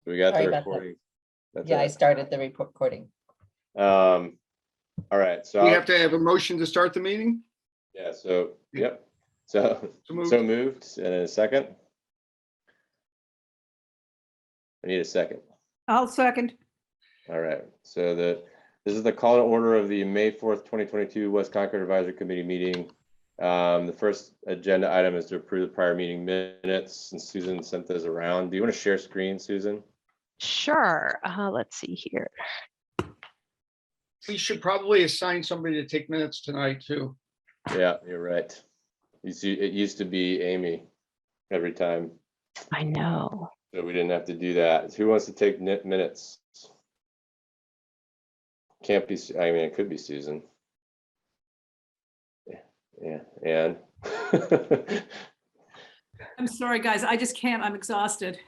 We got Sorry the about that. recording. That's Yeah, I it. started the recording. All right, so We have to have a motion to start the meeting? yeah, so yep. So moved. so moved, and in a second. I need a second. I'll second. All right, so this is the call to order of the May 4th, 2022 West Concord Advisory Committee meeting. The first agenda item is to approve the prior meeting minutes, and Susan sent those around. Do you want to share screen, Susan? Sure. Let's see here. We should probably assign somebody to take minutes tonight too. Yeah, you're right. It used to be Amy every time, I know. so we didn't have to do that. Who wants to take minutes? Can't be, I mean, it could be Susan. Yeah, and I'm sorry, guys. I just can't. I'm exhausted.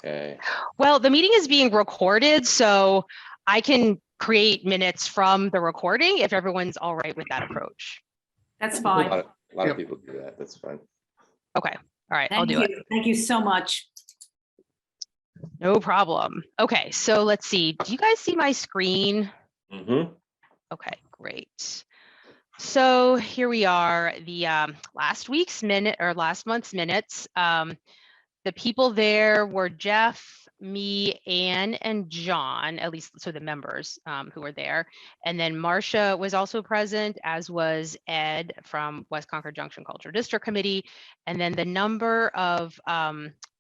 okay. Well, the meeting is being recorded, so I can create minutes from the recording if everyone's all right with that approach. That's A fine. lot of people do that. That's fine. Okay. All right. I'll Thank do you. it. Thank you so much. No problem. Okay. So let's see. Do you guys see my screen? Mm-hmm. Okay, great. So here we are, the last month's minutes. The people there were Jeff, me, Anne, and John, at least so the members who were there. And then Marcia was also present, as was Ed from West Concord Junction Culture District Committee. And then the number of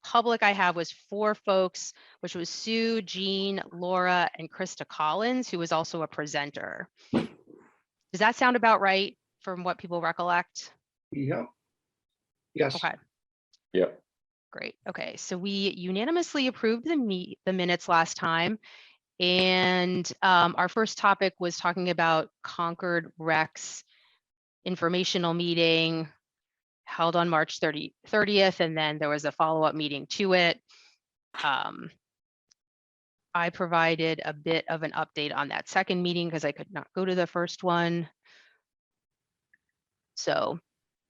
public I have was 4 folks, which was Sue, Jean, Laura, and Krista Collins, who was also a presenter. Does that sound about right from what people recollect? Yeah. Yes. Okay. Yep. Great. Okay, so we unanimously approved the minutes last time, and our first topic was talking about Concord Rec's informational meeting held on March 30th, and then there was a follow-up meeting to it. I provided a bit of an update on that second meeting because I could not go to the first one. So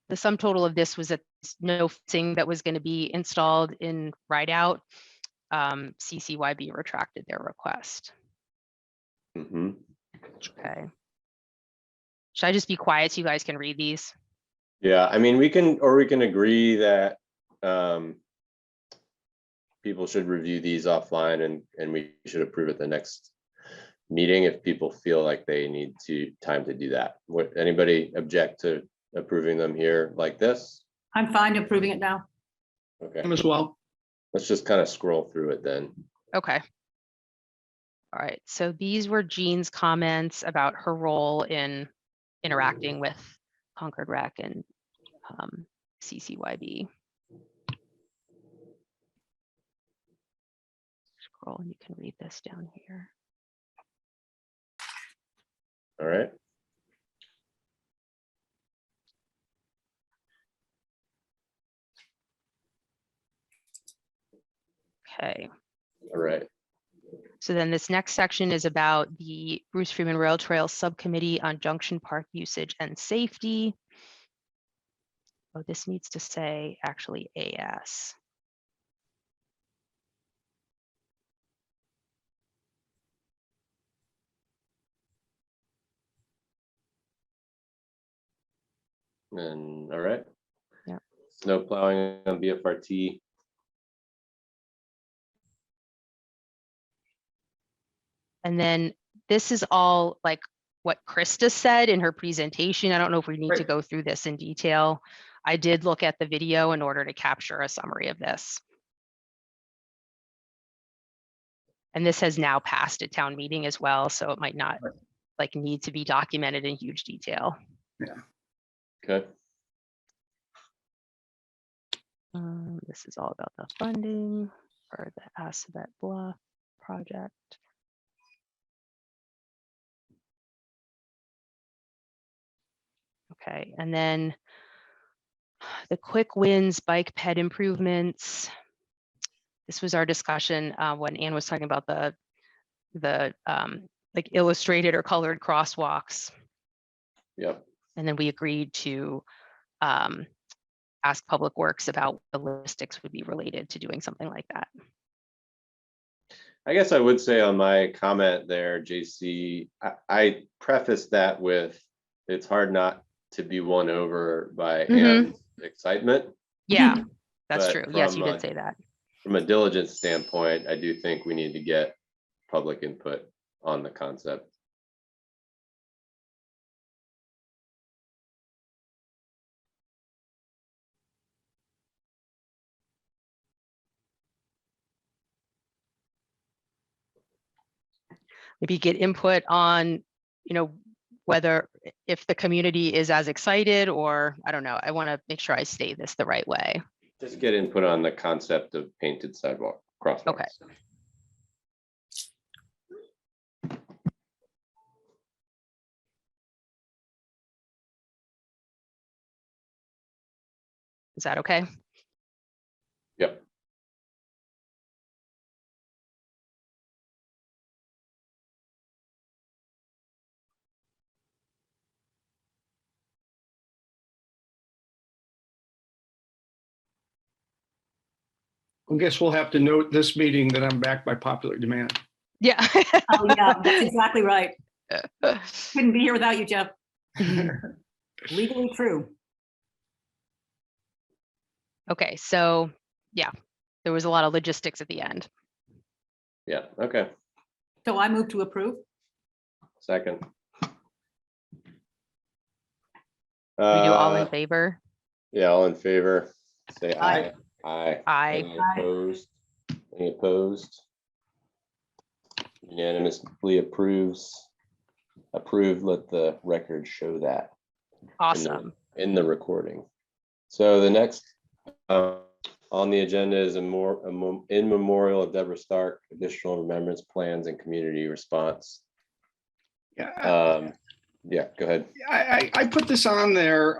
the sum total of this was that no fencing that was going to be installed in Rideout. CCYB retracted their request. Mm-hmm. Okay. Should I just be quiet so you guys can read these? Yeah, I mean, we can agree that people should review these offline, and we should approve at the next meeting if people feel like they need time to do that. Would anybody object to approving them here like this? I'm fine approving it now. Okay, As well. let's just kind of scroll through it then. Okay. All right, so these were Jean's comments about her role in interacting with Concord Rec and CCYB. Scroll and you can read this down here. All right. Okay. All right. So then this next section is about the Bruce Freeman Rail Trail Subcommittee on Junction Park Usage and Safety. Oh, this needs to say actually AS. And all right. Yeah. Snow plowing on BFRT. And then this is all like what Krista said in her presentation. I don't know if we need to Right. go through this in detail. I did look at the video in order to capture a summary of this. And this has now passed a town meeting as well, so it might not like need to be documented in huge detail. Okay. This is all about the funding for the Assabet Bluff project. Okay, and then the quick wins bike ped improvements. This was our discussion when Anne was talking about the like illustrated or colored crosswalks. Yep. And then we agreed to ask Public Works about what the logistics would be related to doing something like that. I guess I would say on my comment there, JC, I prefaced that with, it's hard not to be won over by Anne's excitement. Yeah, that's But true. Yes, you from did say that. From a diligence standpoint, I do think we need to get public input on the concept. Maybe get input on, whether if the community is as excited, or I don't know. I want to make sure I say this the right way. Just get input on the concept of painted sidewalk crosswalks. Okay. Is that okay? Yep. I guess we'll have to note this meeting that I'm back by popular demand. Yeah. Oh, yeah, that's exactly right. Couldn't be here without you, Jeff. Legally true. Okay, so yeah, there was a lot of logistics at the end. Yeah. Okay. So I move to approve. Second. We do all in favor? Yeah, all in favor, say Aye. aye. Aye. Any opposed? Any opposed? Unanimously approved, let the record show that. Awesome. In the recording. So the next on the agenda is in memorial of Deborah Stark, additional remembrance plans and community response. Yeah. Yeah, go ahead. I put this on there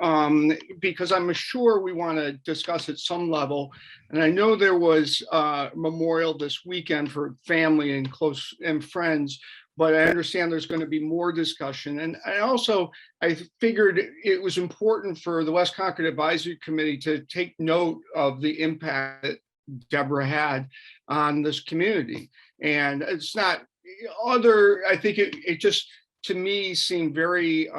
because I'm sure we want to discuss at some level. And I know there was a memorial this weekend for family and close and friends, but I understand there's going to be more discussion. And I figured it was important for the West Concord Advisory Committee to take note of the impact that Deborah had on this community. And it's not I think it just, to me, seemed very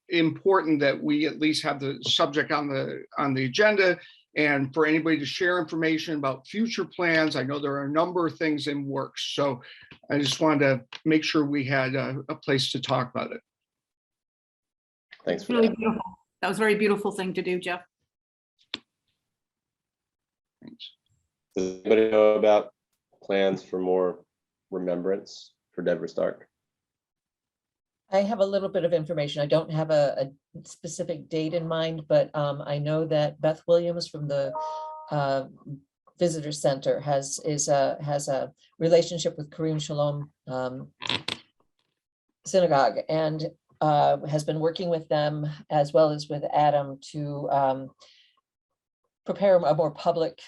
important that we at least have the subject on the agenda, and for anybody to share information about future plans. I know there are a number of things in works, so I just wanted to make sure we had a place to talk about it. Thanks for Really that. beautiful. That was a very beautiful thing to do, Jeff. Thanks. Does anybody know about plans for more remembrance for Deborah Stark? I have a little bit of information. I don't have a specific date in mind, but I know that Beth Williams from the Visitor Center has a relationship with Kareem Shalom Synagogue, and has been working with them as well as with Adam to prepare a more public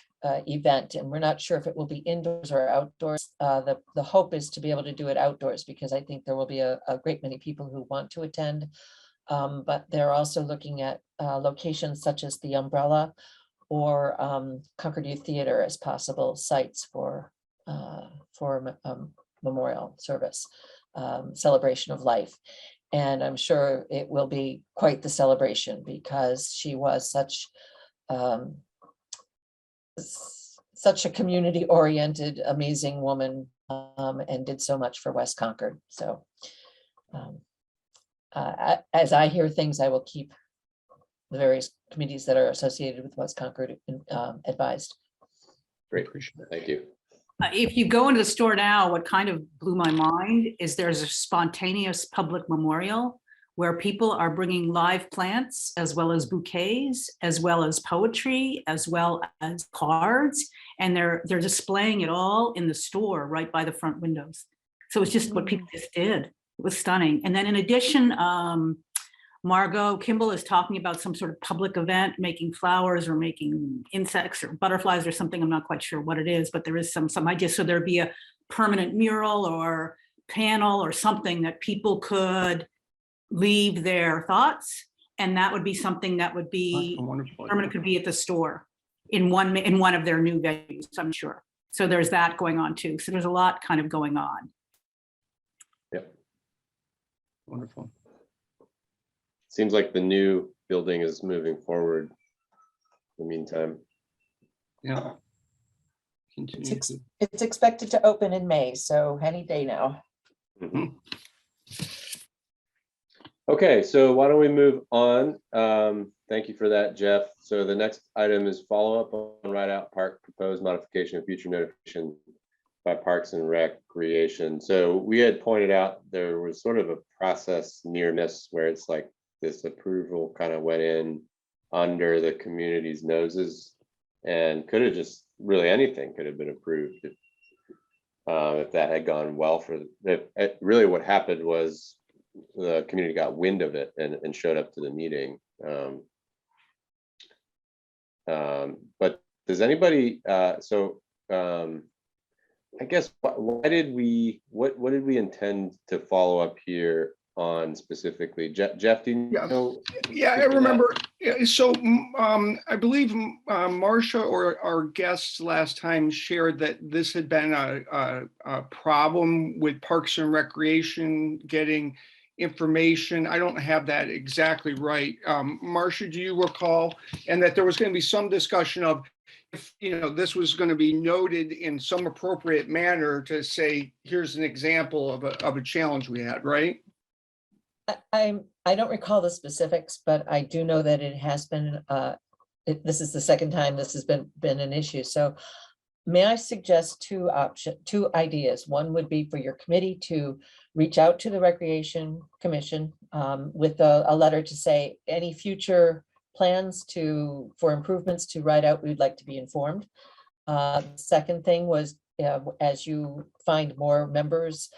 event, and we're not sure if it will be indoors or outdoors. The hope is to be able to do it outdoors, because I think there will be a great many people who want to attend, but they're also looking at locations such as the Umbrella or Concord Youth Theater as possible sites for memorial service, celebration of life. And I'm sure it will be quite the celebration, because she was such a community-oriented, amazing woman, and did so much for West Concord. So as I hear things, I will keep the various committees that are associated with West Concord advised. Great, thank you. If you go into the store now, what kind of blew my mind is there's a spontaneous public memorial where people are bringing live plants, as well as bouquets, as well as poetry, as well as cards, and they're displaying it all in the store right by the front windows. So it's just what people just did. It was stunning. And then in addition, Margot Kimball is talking about some sort of public event, making flowers or making insects or butterflies or something. I'm not quite sure what it is, but there is some idea. So there'd be a permanent mural or panel or something that people could leave their thoughts, and that would be something that would be permanent, could be at the store in one of their new venues, I'm sure. So there's that going on too. So there's a lot kind of going on. Yep. Wonderful. Seems like the new building is moving forward in the meantime. Yeah. Continue It's, to- it's expected to open in May, so any day now. Mhm. Okay, so why don't we move on? Thank you for that, Jeff. So the next item is follow-up on Rideout Park proposed modification of future notification by Parks and Recreation. So we had pointed out there was sort of a process near miss where it's like this approval kind of went in under the community's noses and could have just really anything could have been approved if that had gone well for really what happened was the community got wind of it and showed up to the meeting. But does anybody I guess why did we what did we intend to follow up here on specifically? Jeff, do you Yeah. know? Yeah, I remember. Yeah, so I believe Marcia or our guests last time shared that this had been a problem with Parks and Recreation getting information. I don't have that exactly right. Marcia, do you recall? And that there was going to be some discussion of if this was going to be noted in some appropriate manner to say, here's an example of a challenge we had, right? I don't recall the specifics, but I do know that it has been, this is the second time this has been an issue. So may I suggest two ideas? One would be for your committee to reach out to the Recreation Commission with a letter to say any future plans for improvements to Rideout, we'd like to be informed. Second thing was, as you find more members,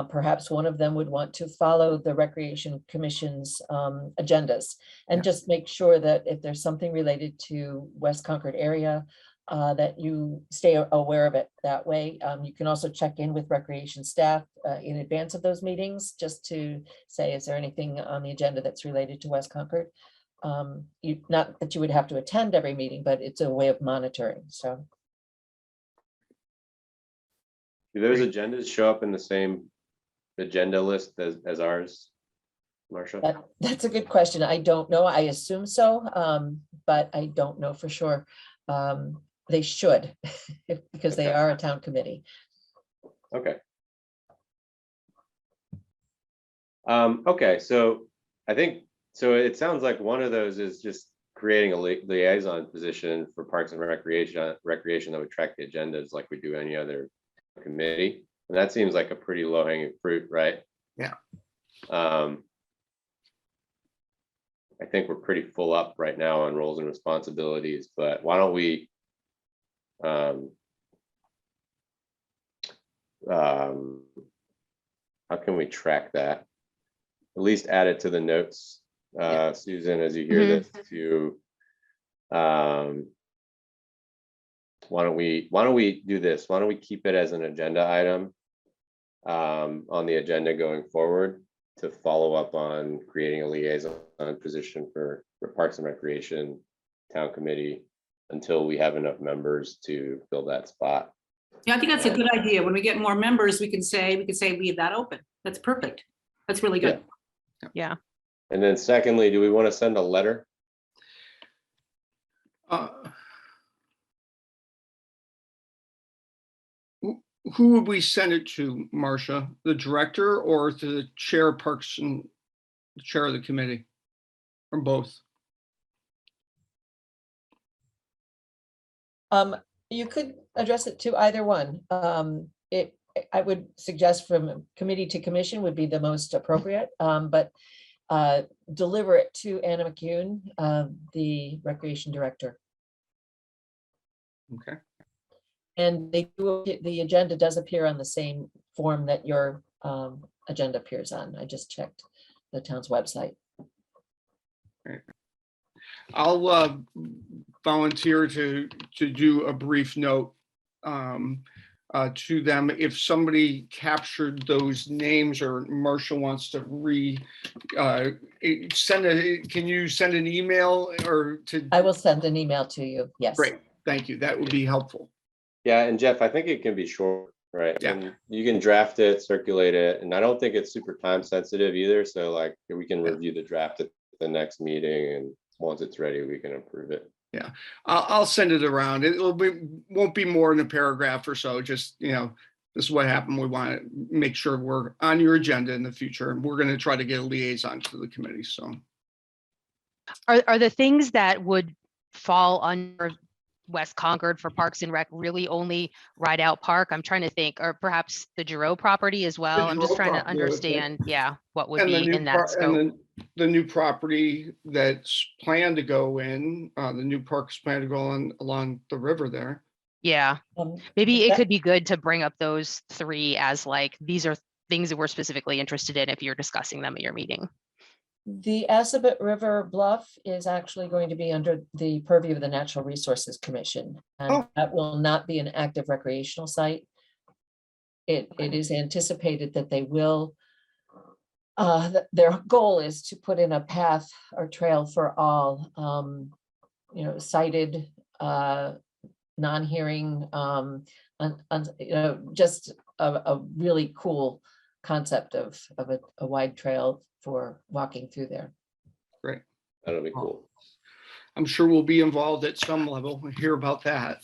perhaps one of them would want to follow the Recreation Commission's agendas and just make sure that if there's something related to West Concord area, that you stay aware of it that way. You can also check in with recreation staff in advance of those meetings, just to say, is there anything on the agenda that's related to West Concord? Not that you would have to attend every meeting, but it's a way of monitoring, so. Do those agendas show up in the same agenda list as ours, Marcia? That's a good question. I don't know. I assume so, but I don't know for sure. They should, because they are a town committee. Okay. Okay, so I think, so it sounds like one of those is just creating a liaison position for Parks and Recreation that would track the agendas like we do any other committee. And that seems like a pretty low hanging fruit, right? Yeah. I think we're pretty full up right now on roles and responsibilities, but why don't we how can we track that? At least add it to the notes, Susan, as you hear this, to why don't we do this? Why don't we keep it as an agenda item on the agenda going forward to follow up on creating a liaison position for Parks and Recreation Town Committee until we have enough members to fill that spot. Yeah, I think that's a good idea. When we get more members, we can say leave that open. That's perfect. That's really good. Yeah. And then secondly, do we want to send a letter? Who would we send it to, Marcia? The director or to the chair of Parks and the chair of the committee? Or both? You could address it to either one. I would suggest from committee to commission would be the most appropriate, but deliver it to Anna McCune, the recreation director. Okay. And the agenda does appear on the same form that your agenda appears on. I just checked the town's website. Right. I'll volunteer to do a brief note to them. If somebody captured those names or Marcia wants to can you send an email or to? I will send an email to you. Yes. Great, thank you. That would be helpful. Yeah, and Jeff, I think it can be short, right? Yeah. And you can draft it, circulate it, and I don't think it's super time sensitive either. So like we can review the draft at the next meeting, and once it's ready, we can approve it. Yeah, I'll send it around. Won't be more than a paragraph or so. Just, this is what happened. We want to make sure we're on your agenda in the future, and we're going to try to get a liaison to the committee. So, Are the things that would fall under West Concord for Parks and Rec really only Rideout Park? I'm trying to think, or perhaps the Giroux property as well. I'm just Giroux trying to property, I would think. understand, what would and the be new in that scope. and the new property that's planned to go in, the new park is planned to go on along the river there. Yeah, Um, maybe it that- could be good to bring up those three as like, these are things that we're specifically interested in if you're discussing them at your meeting. The Assabet River Bluff is actually going to be under the purview of the Natural Resources Commission, and Oh. that will not be an active recreational site. It is anticipated that they will, their goal is to put in a path or trail for all, sighted, non-hearing, just a really cool concept of a wide trail for walking through there. Great. That'll be cool. I'm sure we'll be involved at some level. We'll hear about that.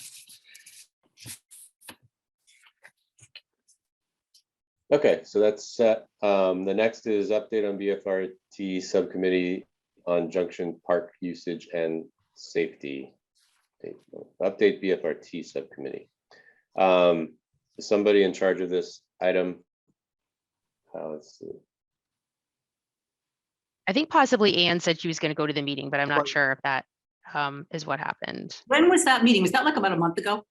Okay, so that's set. The next is update on BFRT subcommittee on Junction Park usage and safety. Update BFRT subcommittee. Somebody in charge of this item. Let's see. I think possibly Anne said she was going to go to the meeting, but I'm not Right. sure if that is what happened. When was that meeting? Was that like about a month ago?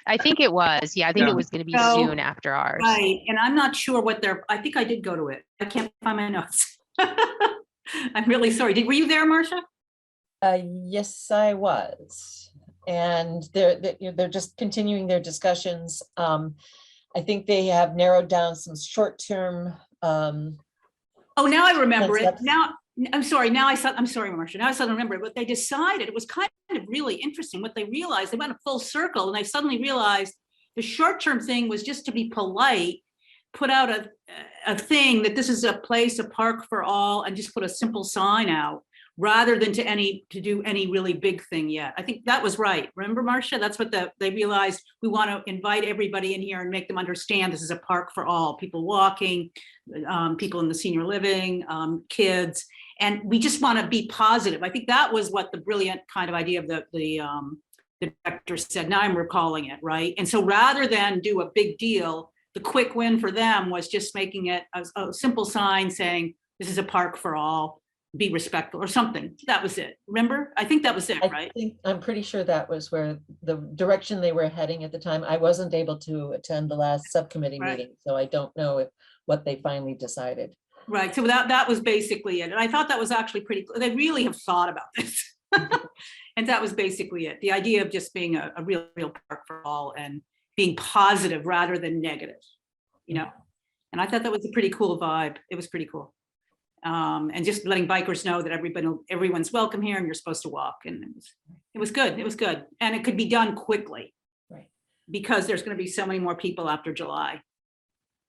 I think it was. Yeah, I think Yeah. it was going to be So- soon after ours. Right, and I'm not sure what I think I did go to it. I can't find my notes. I'm really sorry. Were you there, Marcia? Yes, I was. And they're just continuing their discussions. I think they have narrowed down some short-term, Oh, now I remember it. Concepts. Now, I'm sorry, I'm sorry, Marcia. Now I suddenly remember it. What they decided, it was kind of really interesting. What they realized, they went a full circle and they suddenly realized the short-term thing was just to be polite, put out a thing that this is a place, a park for all, and just put a simple sign out rather than to do any really big thing yet. I think that was right. Remember, Marcia? That's what they realized. We want to invite everybody in here and make them understand this is a park for all, people walking, people in the senior living, kids, and we just want to be positive. I think that was what the brilliant kind of idea of the director said. Now I'm recalling it, right? And so rather than do a big deal, the quick win for them was just making it a simple sign saying, this is a park for all, be respectful or something. That was it. Remember? I think that was it, right? I'm pretty sure that was where the direction they were heading at the time. I wasn't able to attend the last subcommittee Right. meeting, so I don't know what they finally decided. Right. So that was basically it. And I thought that was actually pretty, they really have thought about this. And that was basically it. The idea of just being a real park for all and being positive rather than negative, And I thought that was a pretty cool vibe. It was pretty cool. And just letting bikers know that everyone's welcome here and you're supposed to walk. And it was good. It was good. And it could be done quickly. Right. Because there's going to be so many more people after July.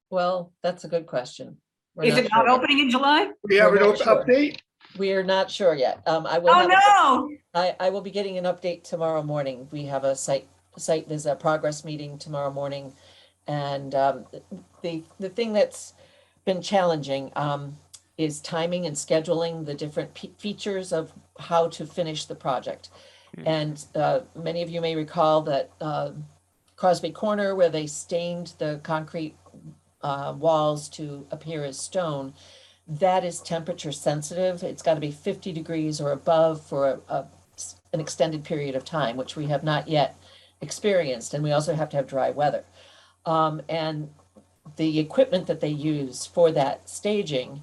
Well, that's a good question. We're Is it not sure yet. opening in July? We have We're an not sure. update. We are not sure yet. I will. Oh, have no. I will be getting an update tomorrow morning. We have a site visit, progress meeting tomorrow morning. And the thing that's been challenging is timing and scheduling the different features of how to finish the project. And many of you may recall that Crosby Corner, where they stained the concrete walls to appear as stone, that is temperature sensitive. It's got to be 50 degrees or above for an extended period of time, which we have not yet experienced. And we also have to have dry weather. And the equipment that they use for that staging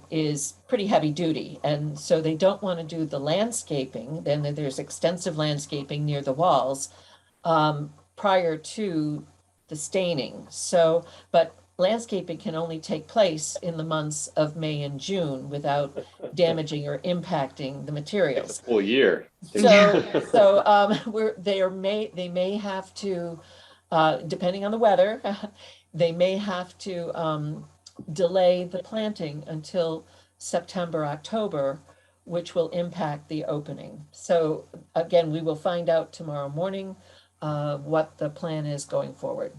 is pretty heavy duty. And so they don't want to do the landscaping. Then there's extensive landscaping near the walls prior to the staining. So, but landscaping can only take place in the months of May and June without damaging or impacting the It's materials. a full year. They may have to, depending on the weather, they may have to delay the planting until September, October, which will impact the opening. So again, we will find out tomorrow morning what the plan is going forward.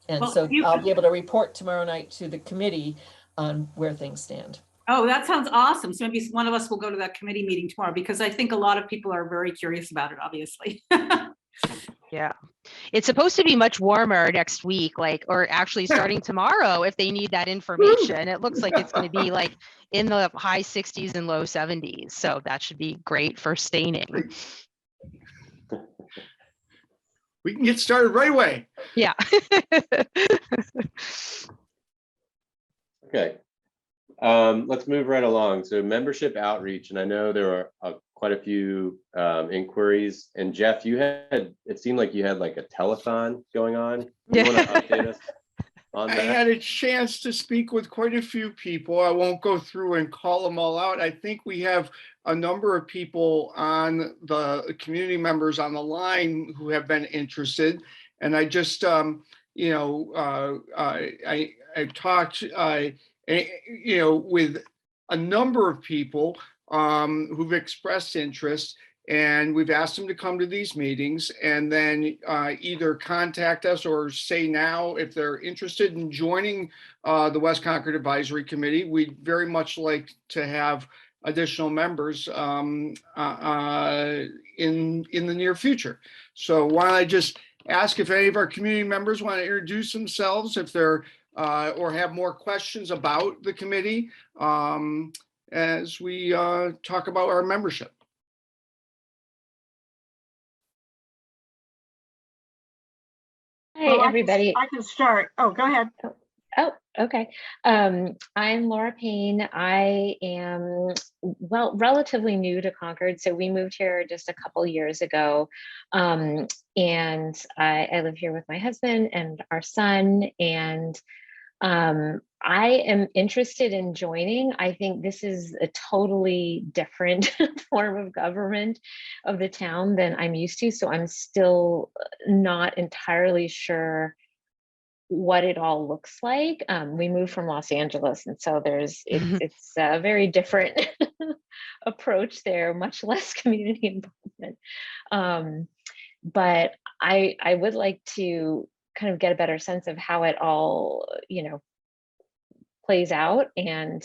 And Well, so I'll be able to report tomorrow night to the committee on where things stand. Oh, that sounds awesome. So maybe one of us will go to that committee meeting tomorrow, because I think a lot of people are very curious about it, obviously. Yeah. It's supposed to be much warmer next week, like, or actually starting tomorrow if they need that information. It looks like it's going to be like in the high 60s and low 70s. So that should be great for staining. We can get started right away. Yeah. Okay. Let's move right along. So membership outreach, and I know there are quite a few inquiries. And Jeff, it seemed like you had like a telethon going on. You want to update us on I that? had a chance to speak with quite a few people. I won't go through and call them all out. I think we have a number of people on the community members on the line who have been interested. And I just, I've talked, with a number of people who've expressed interest, and we've asked them to come to these meetings and then either contact us or say now if they're interested in joining the West Concord Advisory Committee. We'd very much like to have additional members in the near future. So why don't I just ask if any of our community members want to introduce themselves, if they're or have more questions about the committee as we talk about our membership. Hey, Well, everybody. I can start. Oh, go ahead. Oh, okay. I'm Laura Payne. I am, well, relatively new to Concord. So we moved here just a couple years ago. And I live here with my husband and our son. And I am interested in joining. I think this is a totally different form of government of the town than I'm used to. So I'm still not entirely sure what it all looks like. We moved from Los Angeles, and so it's a very different approach there, much less community involvement. But I would like to kind of get a better sense of how it all, plays out. And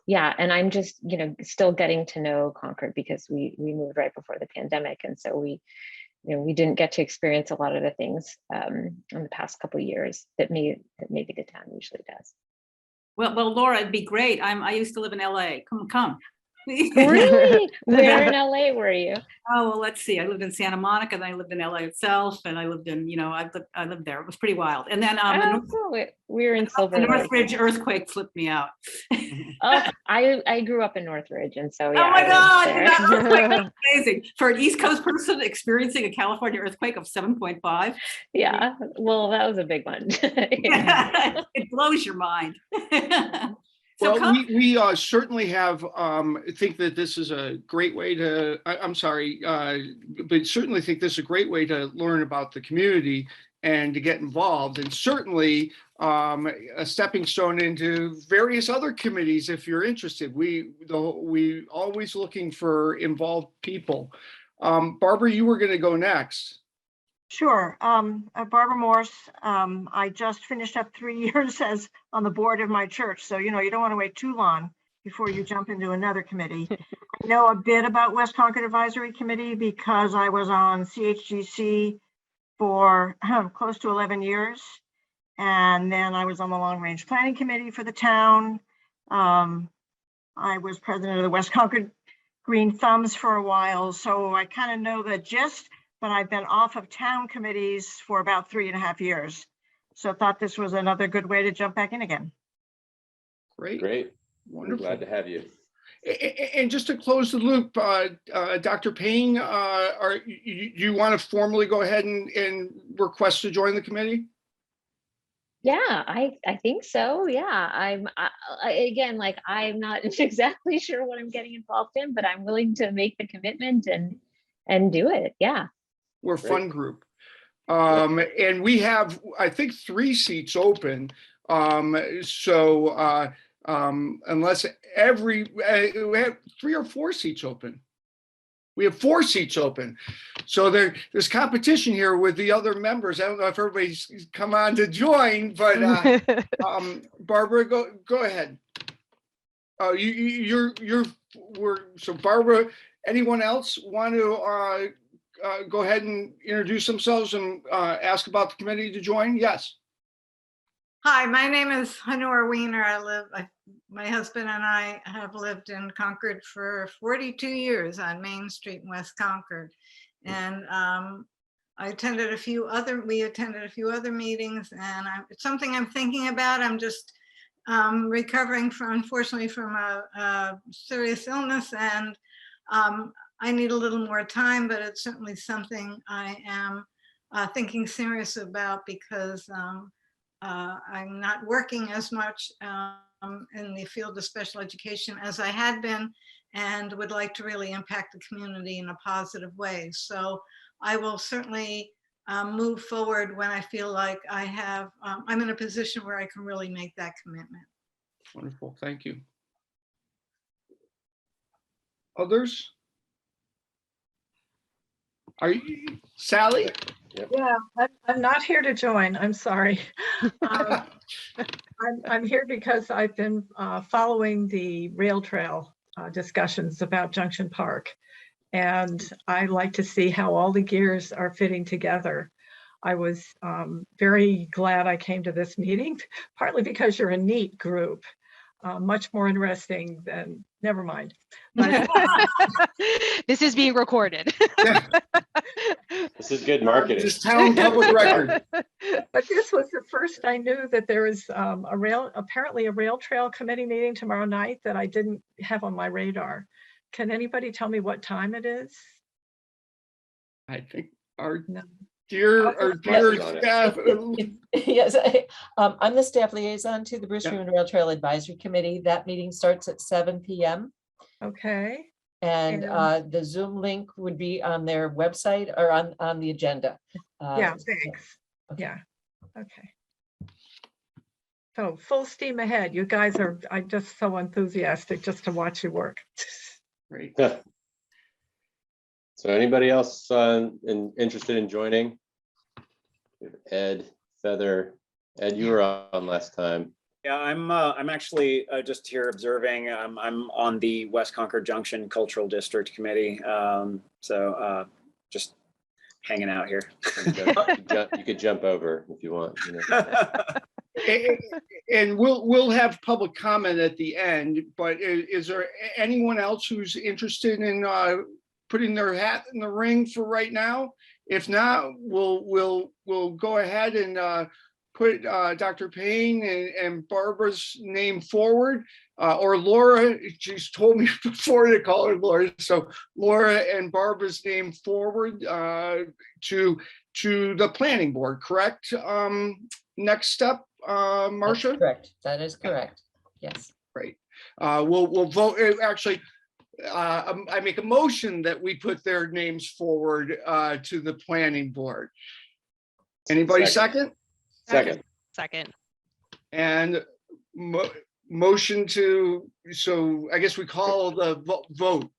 yeah, and I'm just, still getting to know Concord because we moved right before the pandemic. And so we didn't get to experience a lot of the things in the past couple of years that maybe the town usually does. Well, Laura, it'd be great. I used to live in LA. Come. Really? Where in LA were you? Oh, well, let's see. I lived in Santa Monica, then I lived in LA itself, and I lived in, I lived there. It was pretty wild. And then We were in Silver the Lake. Northridge earthquake flipped me out. Oh, I grew up in Northridge, and so yeah. Oh my God, that there. earthquake was amazing. For an East Coast person experiencing a California earthquake of 7.5. Yeah, well, that was a big one. It blows your mind. So well, we certainly have think that this is a great way to. I'm sorry, but certainly think this is a great way to learn about the community and to get involved, and certainly a stepping stone into various other committees if you're interested. We always looking for involved people. Barbara, you were going to go next. Sure. Barbara Morse. I just finished up 3 years as on the board of my church. So, you don't want to wait too long before you jump into another committee. I know a bit about West Concord Advisory Committee because I was on CHGC for close to 11 years. And then I was on the Long Range Planning Committee for the town. I was president of the West Concord Green Thumbs for a while. So I kind of know the gist, but I've been off of town committees for about 3.5 years. So I thought this was another good way to jump back in again. Great. Wonderful. Glad to have you. And just to close the loop, Dr. Payne, you want to formally go ahead and request to join the committee? Yeah, I think so. Yeah, again, like, I'm not exactly sure what I'm getting involved in, but I'm willing to make the commitment and do it. Yeah. We're a Great. fun group. And we have, I think, 3 seats open. So unless we have 3 or 4 seats open. We have 4 seats open. So there's competition here with the other members. I don't know if everybody's come on to join, but Barbara, go ahead. Oh, so Barbara, anyone else want to go ahead and introduce themselves and ask about the committee to join? Yes. Hi, my name is Honora Wiener. My husband and I have lived in Concord for 42 years on Main Street in West Concord. And we attended a few other meetings, and it's something I'm thinking about. I'm just recovering unfortunately from a serious illness, and I need a little more time, but it's certainly something I am thinking serious about, because I'm not working as much in the field of special education as I had been, and would like to really impact the community in a positive way. So I will certainly move forward when I feel like I'm in a position where I can really make that commitment. Wonderful, thank you. Others? Are you, Sally? Yeah, I'm not here to join. I'm sorry. I'm here because I've been following the rail trail discussions about Junction Park. And I like to see how all the gears are fitting together. I was very glad I came to this meeting, partly because you're a neat group, much more interesting than, never mind. But, This is being recorded. This is good marketing. This town public record. but this was the first I knew that there is apparently a rail trail committee meeting tomorrow night that I didn't have on my radar. Can anybody tell me what time it is? I think our No. dear staff. Yes, I'm the staff liaison to the Bruce Yeah. Freeman Rail Trail Advisory Committee. That meeting starts at 7 p.m. Okay. And the Zoom link would be on their website or on the agenda. Yeah, thanks. Okay. Yeah, okay. So full steam ahead. You guys I'm just so enthusiastic just to watch you work. Great. So anybody else interested in joining? Ed, Feather. Ed, you were on last time. Yeah, I'm actually just here observing. I'm on the West Concord Junction Cultural District Committee, so just hanging out here. You could jump over if you want. You know. And we'll have public comment at the end, but is there anyone else who's interested in putting their hat in the ring for right now? If not, we'll go ahead and put Dr. Payne and Barbara's name forward, or Laura. She's told me before to call her Laura, so Laura and Barbara's name forward to the planning board. Correct? Next step, Marcia. That's correct. That is correct. Yes. Great. We'll vote. Actually, I make a motion that we put their names forward to the planning board. Anybody second? Second. And motion to, so I guess we call the vote.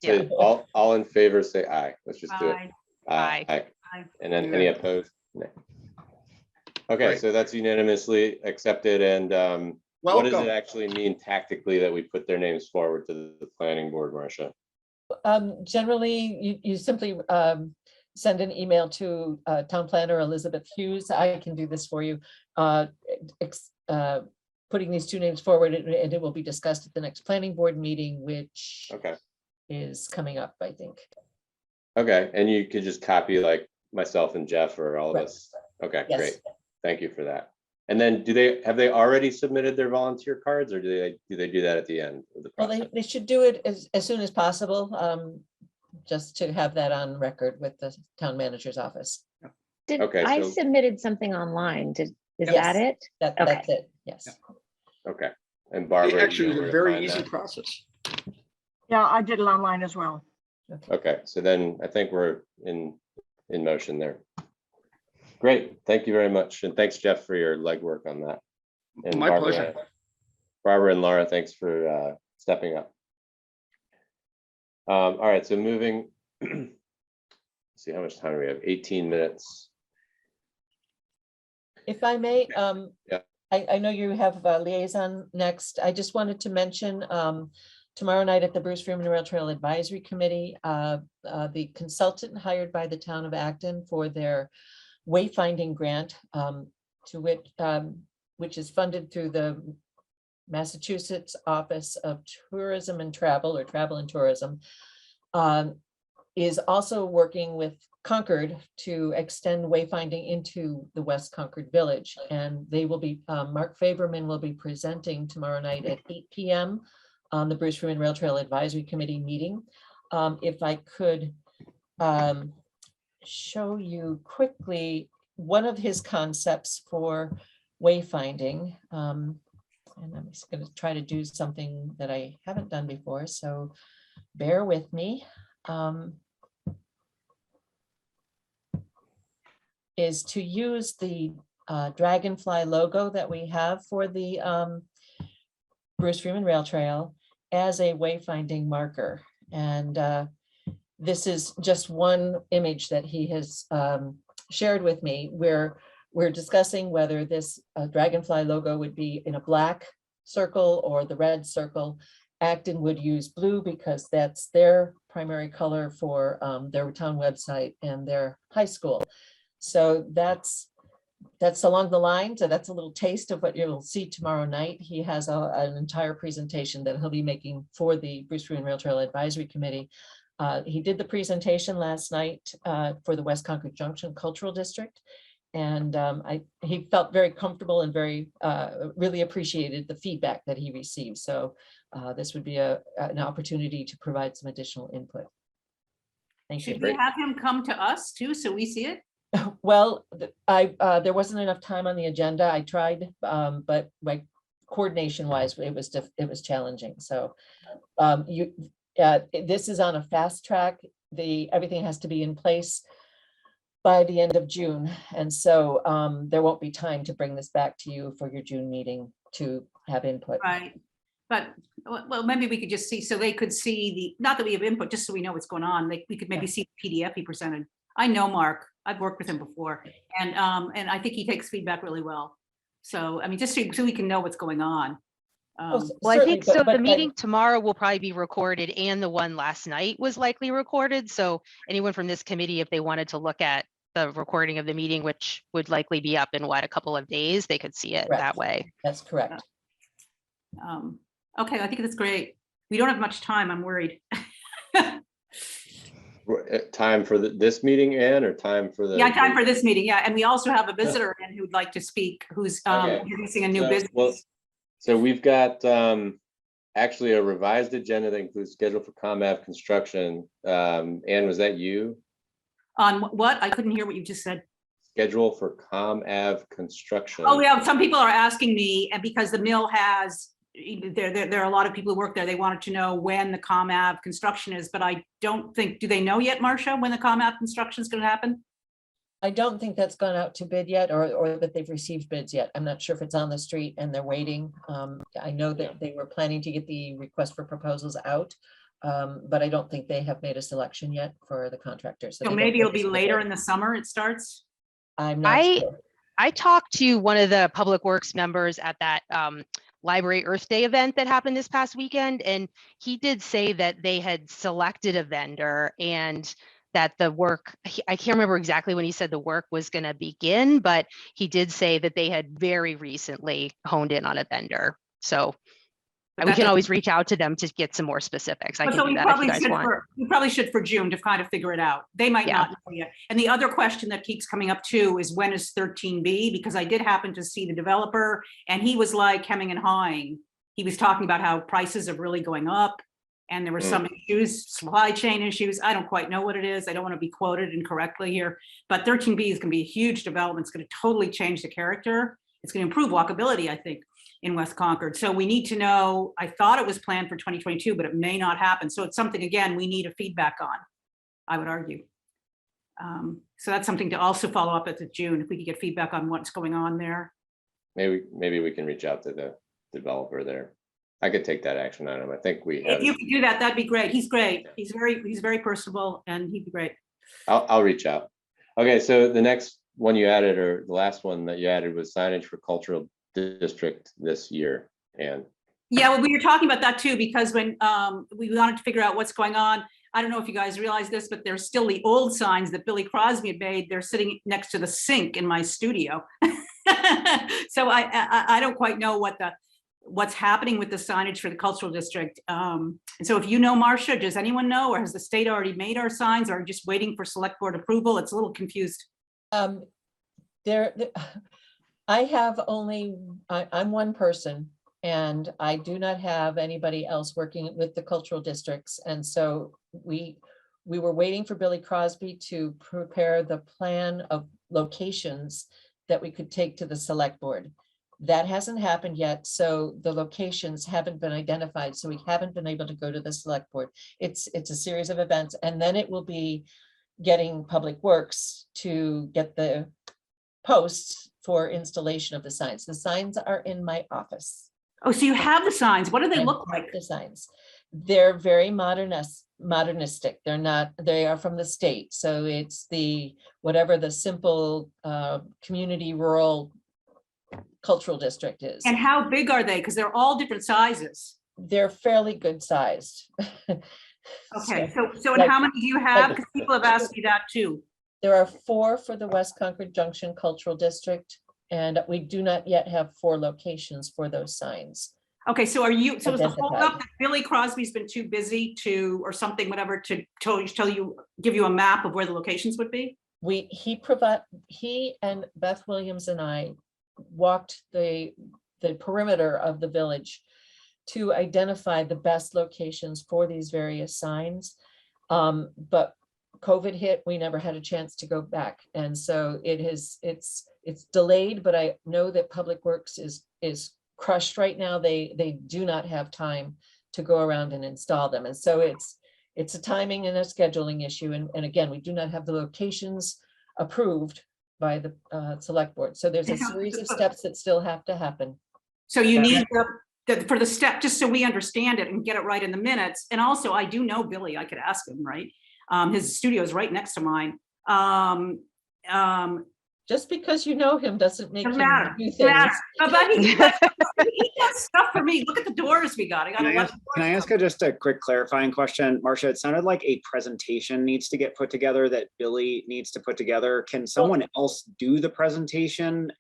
So all in favor, say aye. Let's just do it. Aye. Aye. Aye. And then any opposed? No. Okay, Right. so that's unanimously accepted. And what does Welcome. it actually mean tactically that we put their names forward to the planning board, Marcia? Generally, you simply send an email to Town Planner Elizabeth Hughes. I can do this for you. Putting these 2 names forward, and it will be discussed at the next planning board meeting, which Okay. is coming up, I think. Okay, and you could just copy like myself and Jeff or all of Right. us. Okay, Yes. great. Thank you for that. And then have they already submitted their volunteer cards, or do they do that at the end of the Well, process? they should do it as soon as possible, just to have that on record with the town manager's office. Did Okay, I so- submitted something online? Is Yes. that it? Okay. That's it, yes. Okay. And Barbara. Actually, you it's know a where to very find easy that. process. Yeah, I did it online as well. Okay, so then I think we're in motion there. Great, thank you very much. And thanks, Jeff, for your legwork on that. And My pleasure. Barbara and Laura, thanks for stepping up. All right, so moving, see how much time do we have? 18 minutes. If I may, Yeah. I know you have a liaison next. I just wanted to mention tomorrow night at the Bruce Freeman Rail Trail Advisory Committee, the consultant hired by the town of Acton for their wayfinding grant, which is funded through the Massachusetts Office of Tourism and Travel, or Travel and Tourism, is also working with Concord to extend wayfinding into the West Concord Village. And they will be, Mark Faberman will be presenting tomorrow night at 8 p.m. on the Bruce Freeman Rail Trail Advisory Committee meeting. If I could show you quickly one of his concepts for wayfinding. And I'm just going to try to do something that I haven't done before, so bear with me. Is to use the dragonfly logo that we have for the Bruce Freeman Rail Trail as a wayfinding marker. And this is just one image that he has shared with me, where we're discussing whether this dragonfly logo would be in a black circle or the red circle. Acton would use blue because that's their primary color for their town website and their high school. So that's along the line. So that's a little taste of what you'll see tomorrow night. He has an entire presentation that he'll be making for the Bruce Freeman Rail Trail Advisory Committee. He did the presentation last night for the West Concord Junction Cultural District. And he felt very comfortable and very really appreciated the feedback that he received. So this would be an opportunity to provide some additional input. Thank you. Should we have him come to us too, so we see it? Well, there wasn't enough time on the agenda. I tried, but like coordination wise, it was challenging. So this is on a fast track. Everything has to be in place by the end of June. And so there won't be time to bring this back to you for your June meeting to have input. Right. But, well, maybe we could just see, so they could see not that we have input, just so we know what's going on. We could maybe see the PDF he presented. I know Mark, I've worked with him before, and I think he takes feedback really well. So, I mean, just so we can know what's going on. Well, I think so. The meeting tomorrow will probably be recorded, and the one last night was likely recorded. So anyone from this committee, if they wanted to look at the recording of the meeting, which would likely be up in a couple of days, they could see it that way. That's correct. Okay, I think that's great. We don't have much time, I'm worried. Time for this meeting, Ann, or time for the? Yeah, time for this meeting, yeah. And we also have a visitor in who'd like to speak, who's introducing a new business. Well, so we've got actually a revised agenda that includes schedule for ComAv construction. Ann, was that you? On what? I couldn't hear what you just said. Schedule for ComAv construction. Oh, yeah, some people are asking me, and because the mill has, there are a lot of people who work there, they wanted to know when the ComAv construction is, but I don't think, do they know yet, Marcia, when the ComAv construction is going to happen? I don't think that's gone out to bid yet, or that they've received bids yet. I'm not sure if it's on the street and they're waiting. I know that they were planning to get the request for proposals out, but I don't think they have made a selection yet for the contractor. So maybe it'll be later in the summer it starts? I'm not sure. I talked to one of the Public Works members at that Library Earth Day event that happened this past weekend, and he did say that they had selected a vendor and that the work, I can't remember exactly when he said the work was going to begin, but he did say that they had very recently honed in on a vendor. So we can always reach out to them to get some more specifics. I can do that if you guys want. We probably should for June to kind of figure it out. They might not know yet. And the other question that keeps coming up too is when is 13B? Because I did happen to see the developer and he was like hemming and hawing. He was talking about how prices are really going up and there were some issues, supply chain issues. I don't quite know what it is. I don't want to be quoted incorrectly here, but 13B is going to be a huge development. It's going to totally change the character. it's going to improve walkability, I think, in West Concord. So we need to know, I thought it was planned for 2022, but it may not happen. So it's something, again, we need a feedback on, I would argue. So that's something to also follow up at the June, if we could get feedback on what's going on there. Maybe we can reach out to the developer there. I could take that action item. I think we have. If you could do that, that'd be great. He's great. He's very personable, and he'd be great. I'll reach out. Okay, so the next one you added, or the last one that you added, was signage for cultural district this year. And yeah, well, we were talking about that too, because when we wanted to figure out what's going on, I don't know if you guys realize this, but there's still the old signs that Billy Crosby had made. They're sitting next to the sink in my studio. So I don't quite know what's happening with the signage for the cultural district. And so if you know, Marcia, does anyone know, or has the state already made our signs, or just waiting for select board approval? It's a little confused. I have only, I'm one person, and I do not have anybody else working with the cultural districts. And so we were waiting for Billy Crosby to prepare the plan of locations that we could take to the select board. That hasn't happened yet. So the locations haven't been identified. So we haven't been able to go to the select board. It's a series of events, and then it will be getting Public Works to get the posts for installation of the signs. The signs are in my office. Oh, so you have the signs. What do they look like? The signs. They're very modernistic. They are from the state. So it's whatever the simple community rural cultural district is. And how big are they? Because they're all different sizes. They're fairly good sized. Okay, so and how many do you have? Because people have asked me that too. There are 4 for the West Concord Junction Cultural District, and we do not yet have 4 locations for those signs. Okay, so is the Identified. hold up that Billy Crosby's been too busy or something, whatever, to give you a map of where the locations would be? He and Beth Williams and I walked the perimeter of the village to identify the best locations for these various signs. But COVID hit, we never had a chance to go back. And so it's delayed, but I know that Public Works is crushed right now. They do not have time to go around and install them. And so it's a timing and a scheduling issue. And again, we do not have the locations approved by the select board. So there's a series of steps that still have to happen. So you need for the step, just so we understand it and get it right in the minutes. And also, I do know Billy, I could ask him, right? His studio is right next to mine. Just because you know him doesn't make him do things. But he does stuff for me. Look at the doors we got. Can I ask just a quick clarifying question? Marcia, it sounded like a presentation needs to get put together that Billy needs to put together. Can someone else do the presentation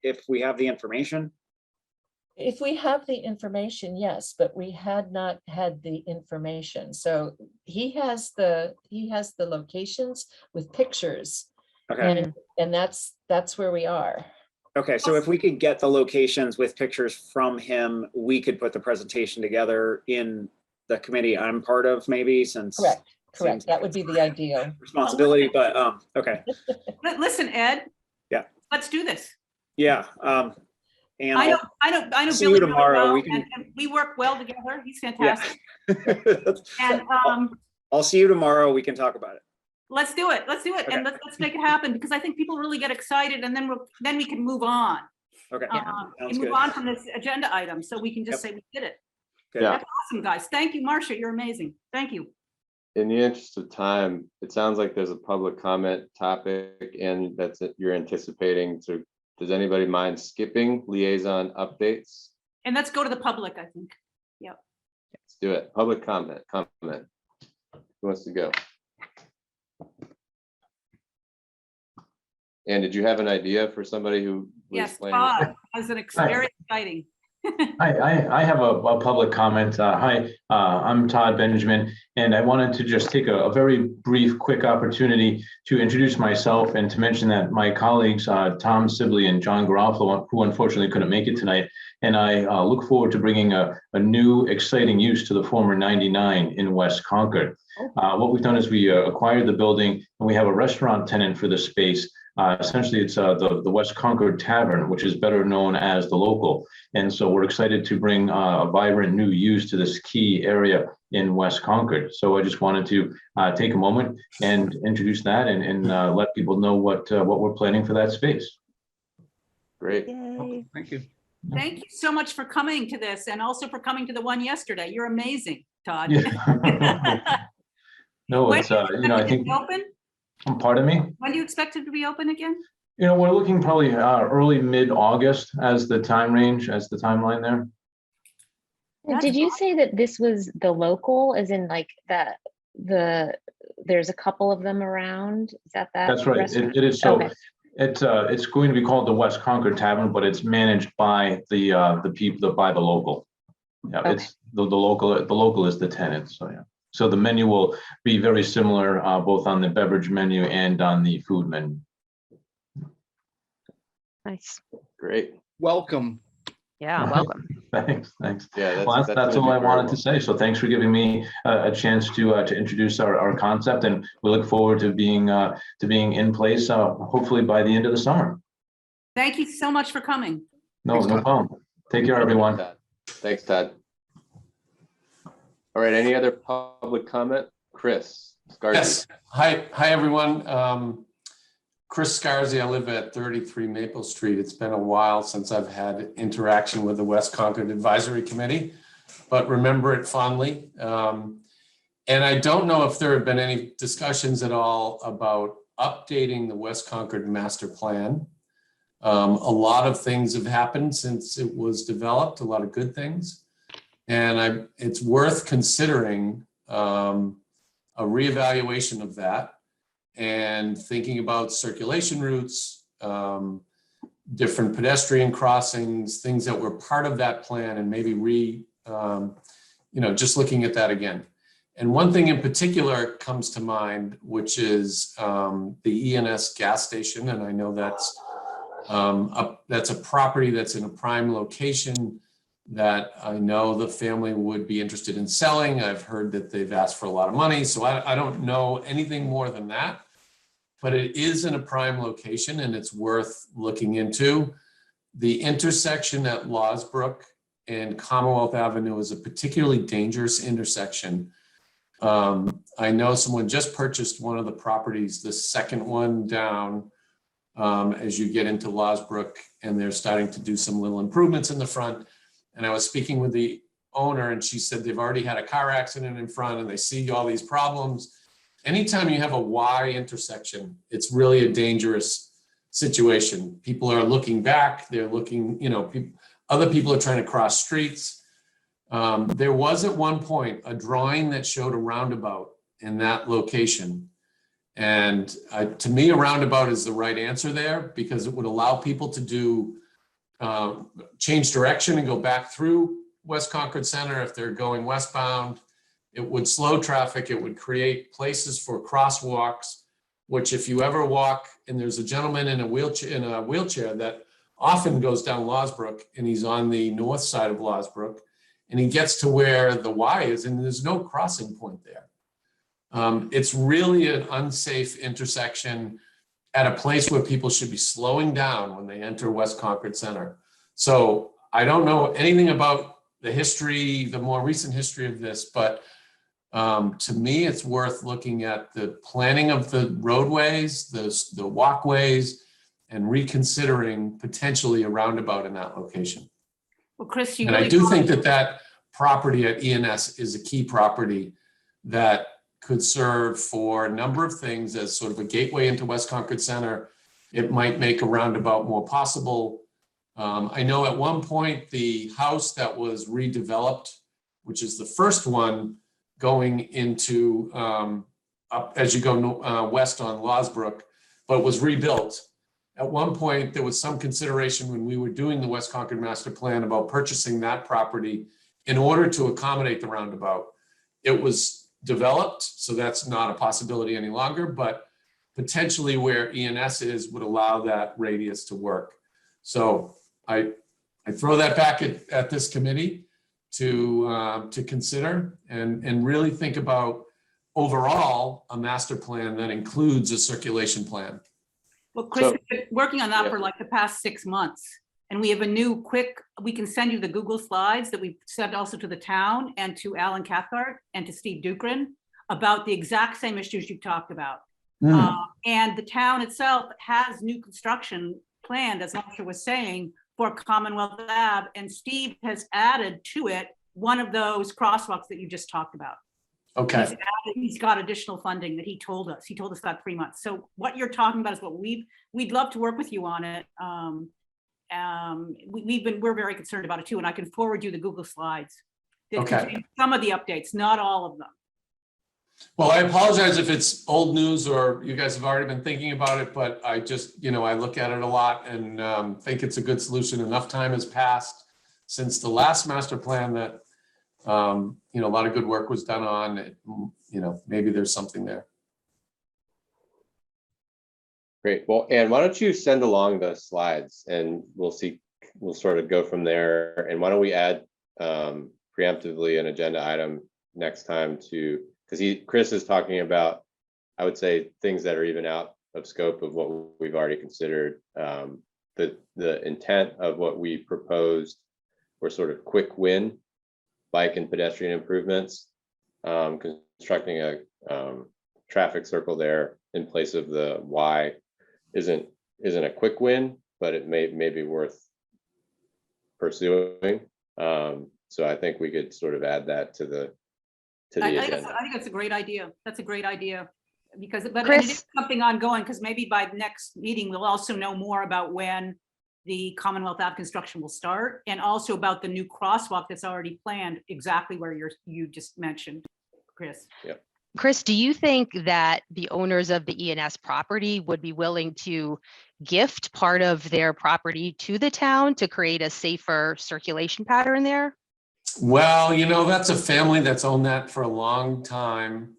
if we have the information? If we have the information, yes, but we had not had the information. So he has the locations with pictures. Okay. And that's where we are. Okay, so if we could get the locations with pictures from him, we could put the presentation together in the committee I'm part of, maybe, since. Correct. That would be the ideal responsibility, but okay. Listen, Ed. Yeah. Let's do this. Yeah. And I know see Billy you tomorrow. really well, and we work well together. He's fantastic. Yeah. And I'll see you tomorrow. We can talk about it. Let's do it. Okay. And let's make it happen, because I think people really get excited, and then we can move on. Okay. And move on from this agenda item, so we can just say we did it. Good. Yeah. That's awesome, guys. Thank you, Marcia. You're amazing. Thank you. In the interest of time, it sounds like there's a public comment topic and that's it you're anticipating. So does anybody mind skipping liaison updates? And let's go to the public, I think. Yep. Let's do it. Public comment. Who wants to go? And did you have an idea for somebody who was Yes, planning? Bob has an very exciting. I have a public comment. Hi, I'm Todd Benjamin, and I wanted to just take a very brief, quick opportunity to introduce myself and to mention that my colleagues, Tom Sibley and John Garofalo, who unfortunately couldn't make it tonight, and I look forward to bringing a new, exciting use to the former 99 in West Concord. What we've done is we acquired the building, and we have a restaurant tenant for the space. Essentially, it's the West Concord Tavern, which is better known as the Local. And so we're excited to bring a vibrant new use to this key area in West Concord. So I just wanted to take a moment and introduce that and let people know what we're planning for that space. Great. Yay. Thank you. Thank you so much for coming to this and also for coming to the one yesterday. You're amazing, Todd. Yeah. No, When it's, do you you know, I expect it to think, be open? pardon me? When do you expect it to be open again? You know, we're looking probably early mid-August as the time range, as the timeline there. Did you say that this was the Local, as in like there's a couple of them around? Is that That's right. restaurant? It is. So Okay. it's going to be called the West Concord Tavern, but it's managed by the people, by the Local. Yeah, Okay. it's the Local. The Local is the tenant. So yeah. So the menu will be very similar, both on the beverage menu and on the food menu. Nice. Great. Welcome. Yeah, welcome. Thanks. Yeah, Well, that's gonna all do I very wanted well. to say. So thanks for giving me a chance to introduce our concept, and we look forward to being in place hopefully by the end of the summer. Thank you so much for coming. No Thanks, Todd. problem. Take care, everyone. Thanks, Todd. All right, any other public comment? Chris Scarzi. Yes. Hi, everyone. Chris Scarzi. I live at 33 Maple Street. It's been a while since I've had interaction with the West Concord Advisory Committee, but remember it fondly. And I don't know if there have been any discussions at all about updating the West Concord Master Plan. A lot of things have happened since it was developed, a lot of good things. And it's worth considering a reevaluation of that and thinking about circulation routes, different pedestrian crossings, things that were part of that plan, and maybe just looking at that again. And one thing in particular comes to mind, which is the ENS gas station. And I know that's a property that's in a prime location that I know the family would be interested in selling. I've heard that they've asked for a lot of money, so I don't know anything more than that, but it is in a prime location and it's worth looking into. The intersection at Losbrook and Commonwealth Avenue is a particularly dangerous intersection. I know someone just purchased one of the properties, the second one down, as you get into Losbrook, and they're starting to do some little improvements in the front. And I was speaking with the owner and she said they've already had a car accident in front and they see all these problems. Anytime you have a Y intersection, it's really a dangerous situation. People are looking back, they're looking, other people are trying to cross streets. There was at one point a drawing that showed a roundabout in that location. And to me, a roundabout is the right answer there because it would allow people to do change direction and go back through West Concord Center if they're going westbound. It would slow traffic. It would create places for crosswalks, which if you ever walk, and there's a gentleman in a wheelchair that often goes down Losbrook, and he's on the north side of Losbrook, and he gets to where the Y is, and there's no crossing point there. It's really an unsafe intersection at a place where people should be slowing down when they enter West Concord Center. So I don't know anything about the history, the more recent history of this, but to me, it's worth looking at the planning of the roadways, the walkways, and reconsidering potentially a roundabout in that location. Well, Chris, you And I really do think that property at ENS is a key property that could serve for a number of things as sort of a gateway into West Concord Center. It might make a roundabout more possible. I know at one point the house that was redeveloped, which is the first one going into up as you go west on Losbrook, but was rebuilt. At one point, there was some consideration when we were doing the West Concord Master Plan about purchasing that property in order to accommodate the roundabout. It was developed, so that's not a possibility any longer, but potentially where ENS is would allow that radius to work. So I throw that back at this committee to consider and really think about overall a master plan that includes a circulation plan. Well, Chris, So- we've been working on that Yeah. for like the past 6 months. And we have a new quick, we can send you the Google Slides that we sent also to the town and to Alan Cathcart and to Steve Dukran about the exact same issues you talked about. And the town itself has new construction planned, as Marsha was saying, for Commonwealth Ave. And Steve has added to it one of those crosswalks that you just talked about. Okay, He's got additional funding that he told us. He told us that 3 months. So what you're talking about is what we'd love to work with you on it. We're very concerned about it too, and I can forward you the Google Slides. That Okay. contain some of the updates, not all of them. well, I apologize if it's old news or you guys have already been thinking about it, but I just, I look at it a lot and think it's a good solution. Enough time has passed since the last master plan that, a lot of good work was done on it. Maybe there's something there. Great. Well, Anne, why don't you send along the slides and we'll sort of go from there. And why don't we add preemptively an agenda item next time because Chris is talking about, I would say, things that are even out of scope of what we've already considered. The intent of what we proposed were sort of quick win bike and pedestrian improvements, constructing a traffic circle there in place of the Y isn't a quick win, but it may be worth pursuing. So I think we could sort of add that to the agenda. I think that's a great idea. That's a great idea. But Chris? it is something ongoing, because maybe by the next meeting, we'll also know more about when the Commonwealth Ave construction will start, and also about the new crosswalk that's already planned, exactly where you just mentioned, Chris. Yep. Chris, do you think that the owners of the ENS property would be willing to gift part of their property to the town to create a safer circulation pattern there? Well, that's a family that's owned that for a long time.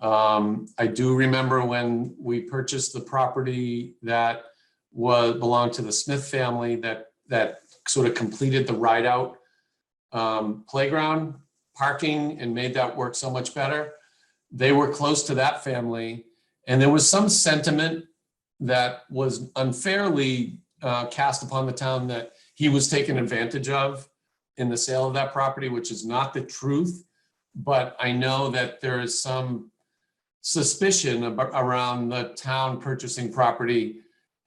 I do remember when we purchased the property that belonged to the Smith family that sort of completed the ride out playground parking and made that work so much better. They were close to that family, and there was some sentiment that was unfairly cast upon the town that he was taken advantage of in the sale of that property, which is not the truth. But I know that there is some suspicion around the town purchasing property.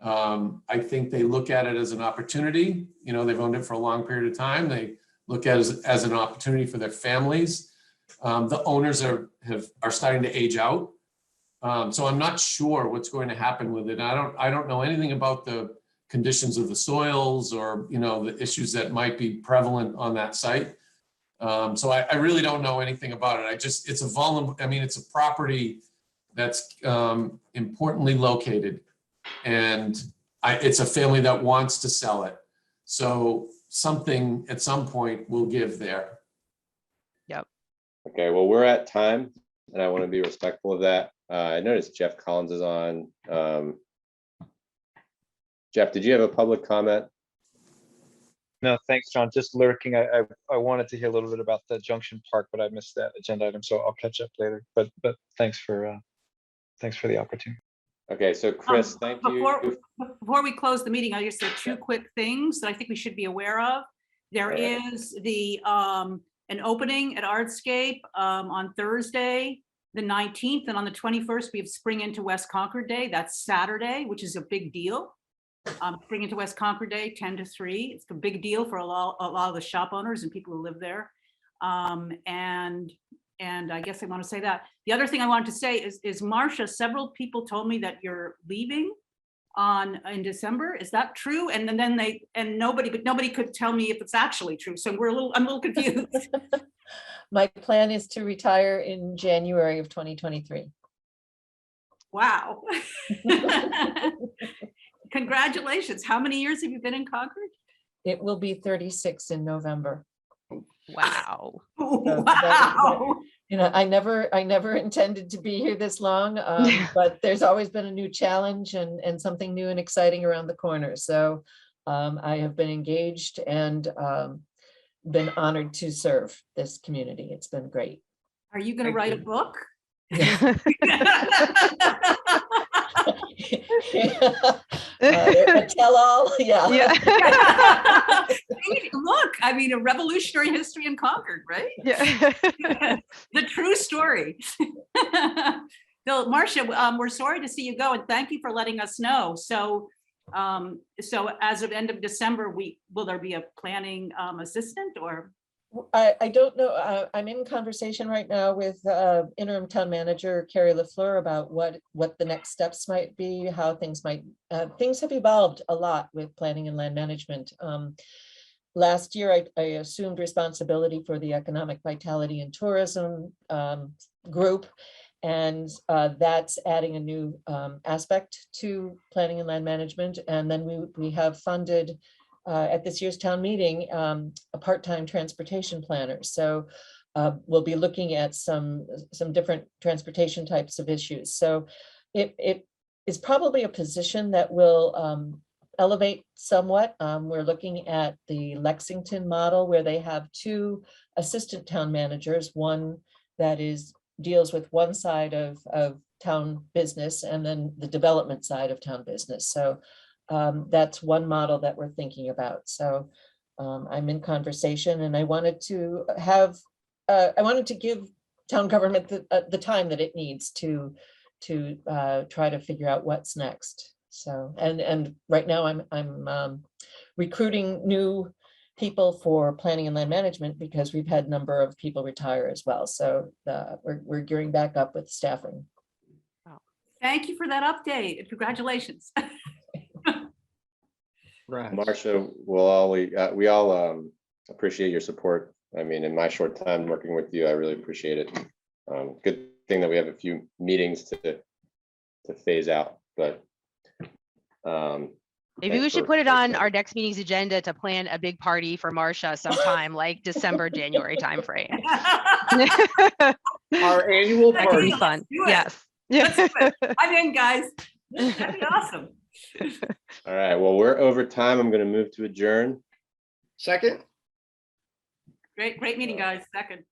I think they look at it as an opportunity. They've owned it for a long period of time. They look at it as an opportunity for their families. The owners are starting to age out. So I'm not sure what's going to happen with it. I don't know anything about the conditions of the soils or, the issues that might be prevalent on that site. So I really don't know anything about it. It's a property that's importantly located, and it's a family that wants to sell it. So something at some point will give there. Okay, well, we're at time and I want to be respectful of that. I noticed Jeff Collins is on. Jeff, did you have a public comment? No, thanks, John. Just lurking. I wanted to hear a little bit about the Junction Park, but I missed that agenda item, so I'll catch up later. But thanks for the opportunity. Okay, so Chris, thank you. Before we close the meeting, I just said two quick things that I think we should be aware of. There is an opening at Artscape on Thursday, the 19th, and on the 21st, we have Spring into West Concord Day. That's Saturday, which is a big deal. Spring into West Concord Day, 10 to 3. It's a big deal for a lot of the shop owners and people who live there. And I guess I want to say that. The other thing I wanted to say is Marcia, several people told me that you're leaving in December. Is that true? And then nobody could tell me if it's actually true. So I'm a little confused. My plan is to retire in January of 2023. Wow. Congratulations. How many years have you been in Concord? It will be 36 in November. Wow. Wow. I never intended to be here this long, but there's always been a new challenge and something new and exciting around the corner. So I have been engaged and been honored to serve this community. It's been great. Are you going to write a book? A tell-all, yeah. Yeah. Look, I mean, a revolutionary history in Concord, right? Yeah. The true story. No, Marcia, we're sorry to see you go, and thank you for letting us know. So, so as of end of December, will there be a planning assistant or? I don't know. I'm in conversation right now with interim town manager Carrie LaFleur about what the next steps might be, how things might, things have evolved a lot with planning and land management. Last year, I assumed responsibility for the economic vitality and tourism group. And that's adding a new aspect to planning and land management. And then we have funded at this year's town meeting, a part-time transportation planner. So we'll be looking at some different transportation types of issues. So it is probably a position that will elevate somewhat. We're looking at the Lexington model where they have 2 assistant town managers, one that deals with one side of town business and then the development side of town business. So that's one model that we're thinking about. So I'm in conversation, and I wanted to give town government the time that it needs to try to figure out what's next. So and right now I'm recruiting new people for planning and land management because we've had a number of people retire as well. So we're gearing back up with staffing. Thank you for that update. Congratulations. Right. Marcia, we all appreciate your support. I mean, in my short time working with you, I really appreciate it. Good thing that we have a few meetings to phase out, but Maybe we should put it on our next meeting's agenda to plan a big party for Marcia sometime like December, January timeframe. Our annual That could be party. fun. do it. Yes. Let's do it. I'm in, guys. That'd be awesome. All right, well, we're over time. I'm going to move to adjourn. Second? Great meeting, guys. Second.